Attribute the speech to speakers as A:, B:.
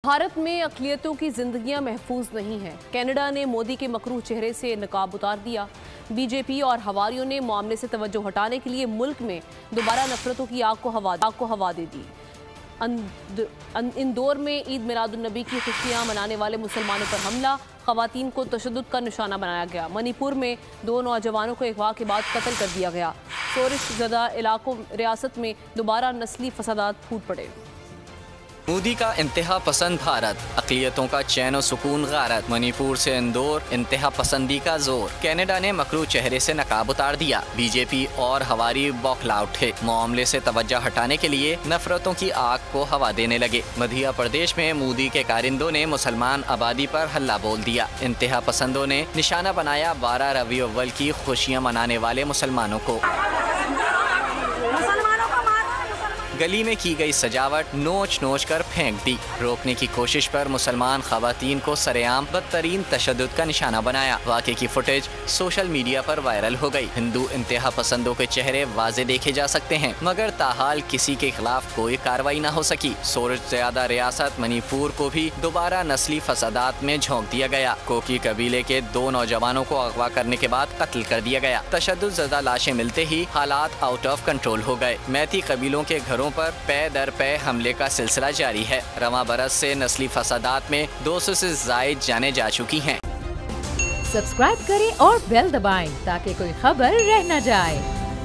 A: भारत में अक़लियतों की जिंदगियां महफूज नहीं हैं। कनाडा ने मोदी के मकरूह चेहरे से नकाब उतार दिया। बीजेपी और हवारियों ने मामले से तवज्जो हटाने के लिए मुल्क में दोबारा नफरतों की आग को हवा दे दी। इंदौर में ईद मिलादुन्नबी की खुशियां मनाने वाले मुसलमानों पर हमला, खवातीन को तशद्दुद का निशाना बनाया गया। मणिपुर में 2 नौजवानों को अगवा के बाद कत्ल कर दिया गया। शोरिश ज़दा इलाकों रियासत में दोबारा नस्ली फसादात फूट पड़े।
B: मोदी का इंतहा पसंद भारत, अक़लियतों का चैन और सुकून गारत। मणिपुर से इंदौर, इंतहा पसंदी का जोर। कनाडा ने मकरूह चेहरे से नकाब उतार दिया। बीजेपी और हवारी बौखला उठे। मामले से तवज्जो हटाने के लिए नफरतों की आग को हवा देने लगे। मध्य प्रदेश में मोदी के कारिंदों ने मुसलमान आबादी पर हल्ला बोल दिया। इंतहा पसंदों ने निशाना बनाया 12 रबीउल अव्वल की खुशियाँ मनाने वाले मुसलमानों को। गली में की गई सजावट नोच नोच कर फेंक दी। रोकने की कोशिश पर मुसलमान खवातीन को सरेआम बदतरीन तशद्दुद का निशाना बनाया। वाक़े की फुटेज सोशल मीडिया पर वायरल हो गई। हिंदू इंतहा पसंदों के चेहरे वाजे देखे जा सकते हैं, मगर ताहाल किसी के खिलाफ कोई कार्रवाई न हो सकी। शोरिश ज़दा रियासत मणिपुर को भी दोबारा नस्ली फसादात में झोंक दिया गया। कोकी कबीले के 2 नौजवानों को अगवा करने के बाद कत्ल कर दिया गया। तशद्दुद ज़दा लाशें मिलते ही हालात आउट ऑफ कंट्रोल हो गए। मैती कबीलों के घरों पर पे दर पे हमले का सिलसिला जारी है। रवां बरस से नस्ली फसादात में 200 से ज़ायद जाने जा चुकी हैं।
C: सब्सक्राइब करें और बेल दबाएं ताकि कोई खबर रह न जाए।